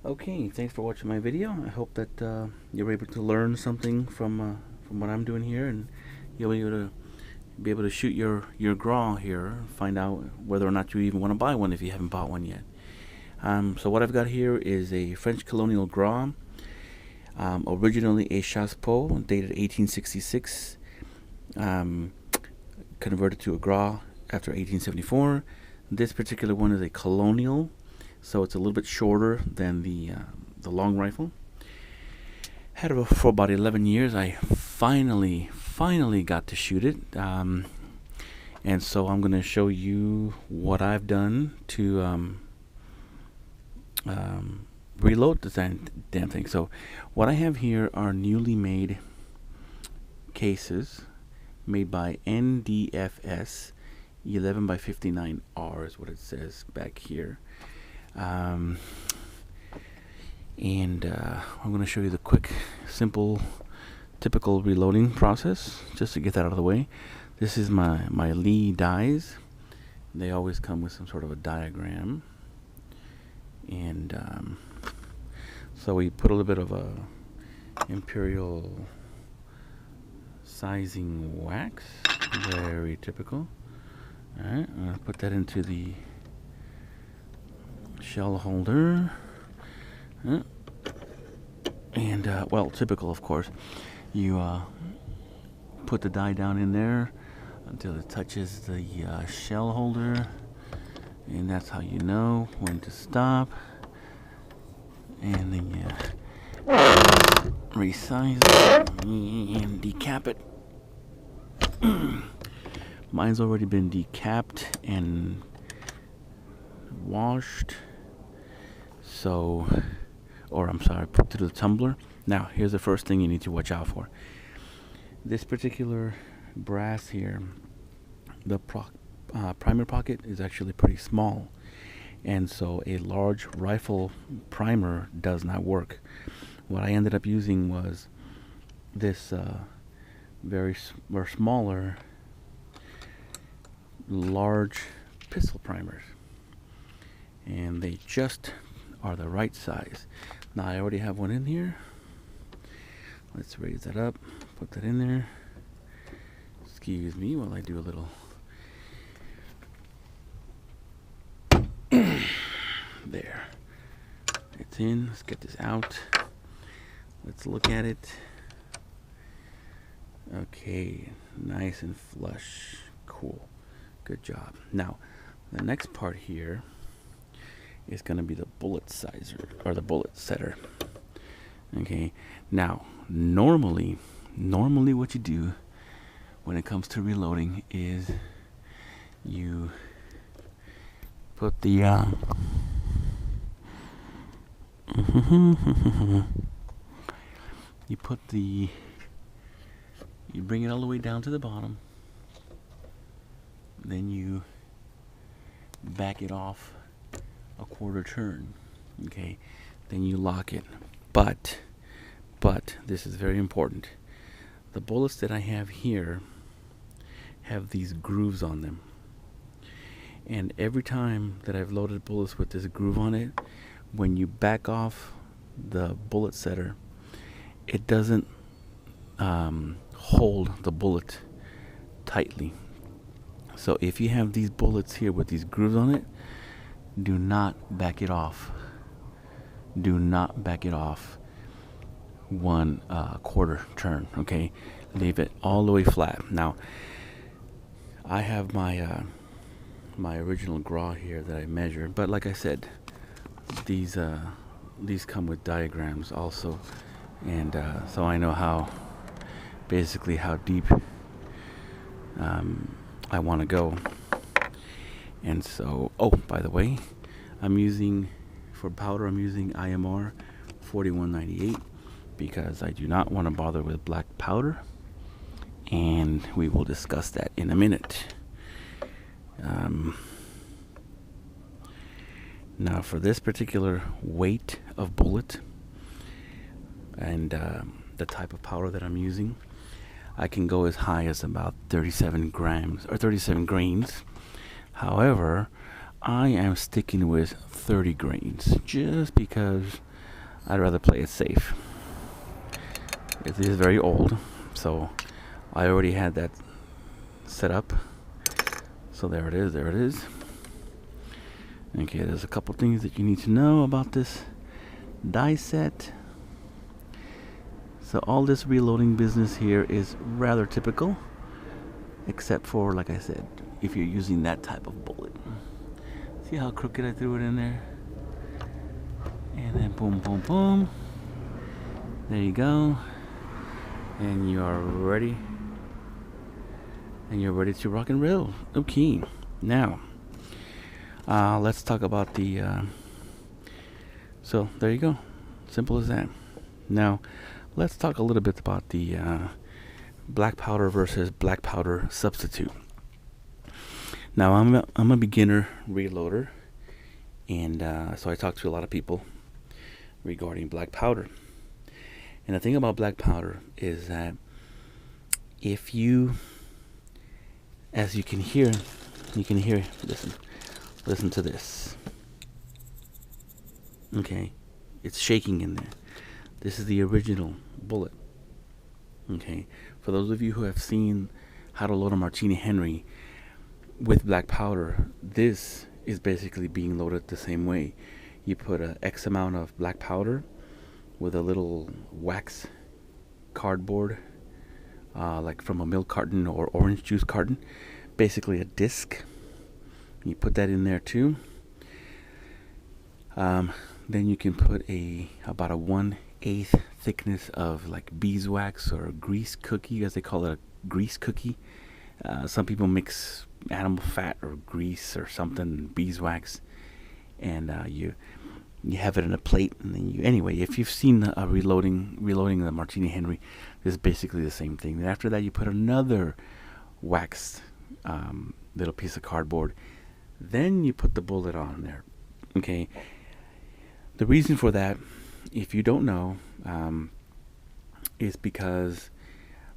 Okay, thanks for watching my video. I hope that you're able to learn something from what I'm doing here, and you'll be able to shoot your gras here, find out whether or not you even want to buy one if you haven't bought one yet. So what I've got here is a French colonial gras, originally a chassepot, dated 1866, converted to a gras after 1874. This particular one is a colonial, so it's a little bit shorter than the long rifle. Had it for about 11 years. I finally got to shoot it, and so I'm going to show you what I've done to reload the damn thing. So what I have here are newly made cases made by NDFS 11 by 59R is what it says back here. I'm going to show you the quick, simple, typical reloading process just to get that out of the way. This is my Lee dies. They always come with some sort of a diagram, and so we put a little bit of a imperial sizing wax, very typical. Alright, I'm going to put that into the shell holder. And, well, typical, of course. You put the die down in there until it touches the shell holder. And that's how you know when to stop. And then you resize it and decap it. Mine's already been decapped and washed, so, or I'm sorry, put through the tumbler. Now, here's the first thing you need to watch out for. This particular brass here, the primer pocket is actually pretty small, and so a large rifle primer does not work. What I ended up using was this smaller large pistol primers, and they just are the right size. Now I already have one in here. Let's raise that up, put that in there. Excuse me while I do a little there. It's in. Let's get this out. Let's look at it. Okay, nice and flush. Cool. Good job. Now, the next part here is going to be the bullet sizer, or the bullet setter. Okay. Now, normally what you do when it comes to reloading is you put the you bring it all the way down to the bottom. Then you back it off a quarter turn. Okay, then you lock it. But this is very important. The bullets that I have here have these grooves on them, and every time that I've loaded bullets with this groove on it, when you back off the bullet setter, it doesn't hold the bullet tightly. So if you have these bullets here with these grooves on it, do not back it off. Do not back it off one quarter turn. Okay, leave it all the way flat. Now, I have my my original gras here that I measured, but like I said, these come with diagrams also, and so I know how deep I want to go. And so, oh, by the way, for powder I'm using IMR 4198 because I do not want to bother with black powder, and we will discuss that in a minute. Now, for this particular weight of bullet and the type of powder that I'm using, I can go as high as about 37 grams or 37 grains. However, I am sticking with 30 grains just because I'd rather play it safe. It is very old, so I already had that set up. So there it is, there it is. Okay, there's a couple things that you need to know about this die set. So all this reloading business here is rather typical, except for, like I said, if you're using that type of bullet. See how crooked I threw it in there? And then boom, boom, boom. There you go. And you are ready. And you're ready to rock and roll. Okay, now let's talk about the so there you go, simple as that. Now let's talk a little bit about the black powder versus black powder substitute. Now I'm a beginner reloader, and so I talk to a lot of people regarding black powder. And the thing about black powder is that if you, as you can hear, listen to this. Okay, it's shaking in there. This is the original bullet. Okay, for those of you who have seen how to load a Martini Henry with black powder, this is basically being loaded the same way. You put a X amount of black powder with a little wax cardboard, like from a milk carton or orange juice carton, basically a disc. You put that in there too. Then you can put about a 1/8 thickness of like beeswax or grease cookie, as they call it, a grease cookie. Some people mix animal fat or grease or something, beeswax, and you have it in a plate, and then anyway, if you've seen reloading the Martini Henry, this is basically the same thing. Then after that, you put another waxed little piece of cardboard. Then you put the bullet on there. Okay. The reason for that, if you don't know, is because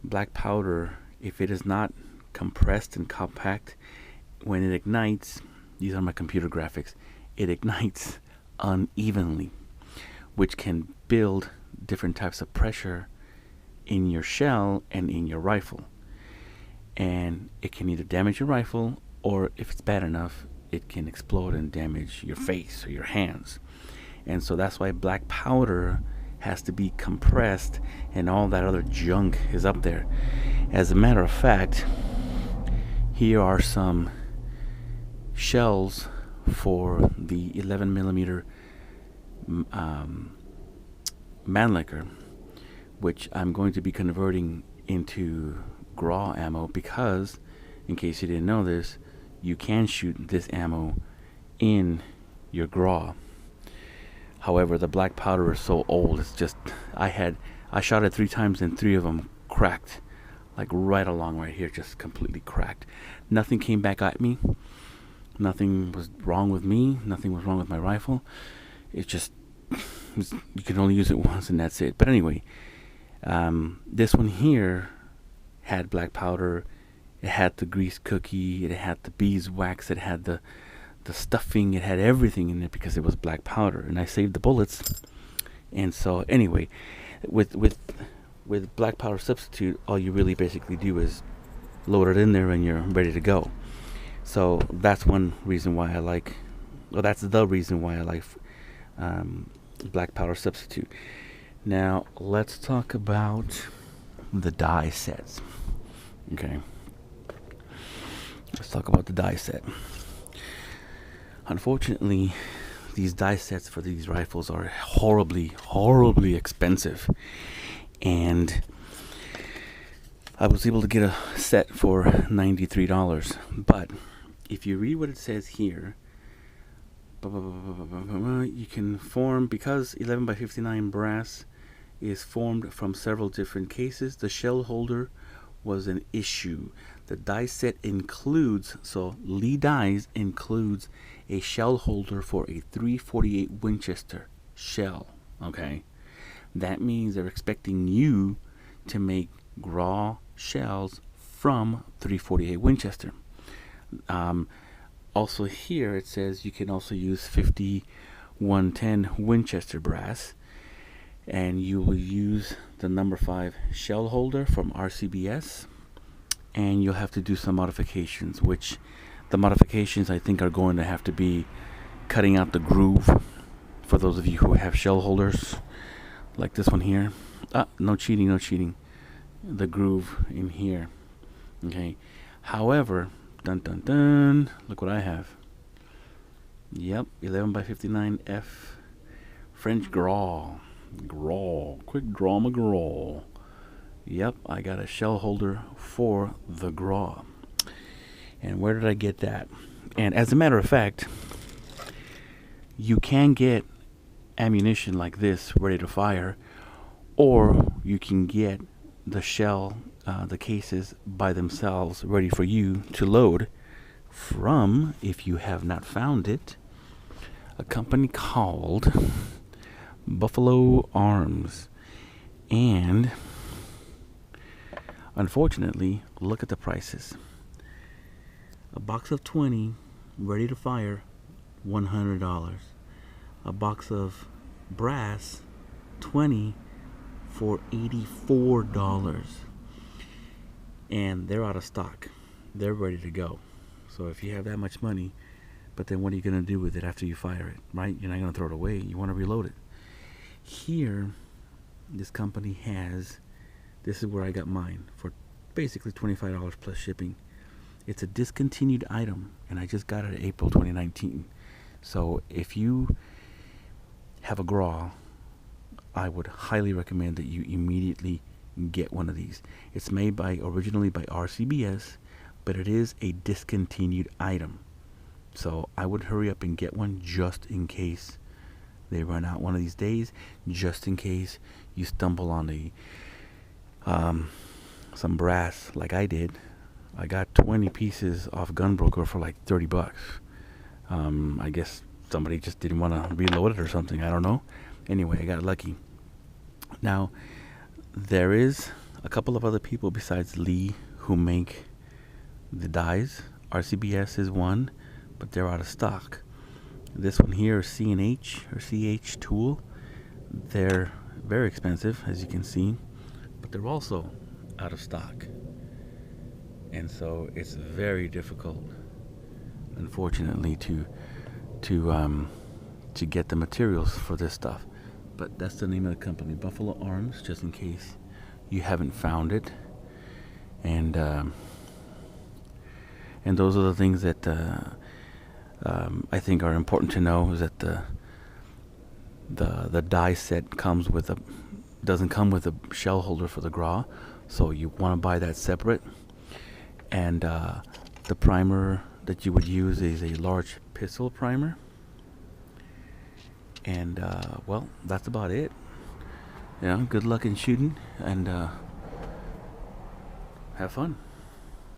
black powder, if it is not compressed and compact, when it ignites, these are my computer graphics, it ignites unevenly, which can build different types of pressure in your shell and in your rifle. And it can either damage your rifle, or if it's bad enough, it can explode and damage your face or your hands. And so that's why black powder has to be compressed, and all that other junk is up there. As a matter of fact, here are some shells for the 11 millimeter Mannlicher, which I'm going to be converting into gras ammo, because, in case you didn't know this, you can shoot this ammo in your gras. However, the black powder is so old, it's just, I shot it 3 times and 3 of them cracked, like right along right here, just completely cracked. Nothing came back at me. Nothing was wrong with me. Nothing was wrong with my rifle. It just, you can only use it once and that's it. But anyway, this one here had black powder. It had the grease cookie. It had the beeswax. It had the stuffing. It had everything in it because it was black powder. And I saved the bullets. And so anyway, with black powder substitute, all you really basically do is load it in there and you're ready to go. So that's one reason why I like, well, that's the reason why I like black powder substitute. Now let's talk about the die sets. Okay, let's talk about the die set. Unfortunately, these die sets for these rifles are horribly expensive, and I was able to get a set for $93. But if you read what it says here, you can form, because 11x59 brass is formed from several different cases, the shell holder was an issue. The die set includes, so Lee Dies includes a shell holder for a .348 Winchester shell. Okay, that means they're expecting you to make gras shells from .348 Winchester. Also here it says you can also use 5110 Winchester brass, and you will use the number 5 shell holder from RCBS, and you'll have to do some modifications, which the modifications I think are going to have to be cutting out the groove for those of you who have shell holders like this one here. No cheating, no cheating. The groove in here. Okay. However, dun dun dun, look what I have. Yep, 11 by 59 F French gras. Quick draw McGraw. Yep, I got a shell holder for the gras. And where did I get that? And as a matter of fact, you can get ammunition like this ready to fire, or you can get the shell, the cases by themselves ready for you to load from, if you have not found it, a company called Buffalo Arms. And unfortunately, look at the prices. A box of 20 ready to fire, $100. A box of brass, 20 for $84. And they're out of stock. They're ready to go. So if you have that much money, but then what are you going to do with it after you fire it, right? You're not going to throw it away. You want to reload it. Here, this company has, this is where I got mine, for basically $25 plus shipping. It's a discontinued item, and I just got it in April 2019. So if you have a gras, I would highly recommend that you immediately get one of these. It's made originally by RCBS, but it is a discontinued item. So I would hurry up and get one just in case they run out one of these days, just in case you stumble on some brass like I did. I got 20 pieces off Gunbroker for like $30. I guess somebody just didn't want to reload it or something. I don't know. Anyway, I got lucky. Now, there is a couple of other people besides Lee who make the dies. RCBS is one, but they're out of stock. This one here is C&H or CH Tool. They're very expensive, as you can see, but they're also out of stock. And so it's very difficult, unfortunately, to get the materials for this stuff. But that's the name of the company, Buffalo Arms, just in case you haven't found it. And those are the things that I think are important to know, is that the die set doesn't come with a shell holder for the gras, so you want to buy that separate. And the primer that you would use is a large pistol primer. And well, that's about it. Good luck in shooting, and have fun.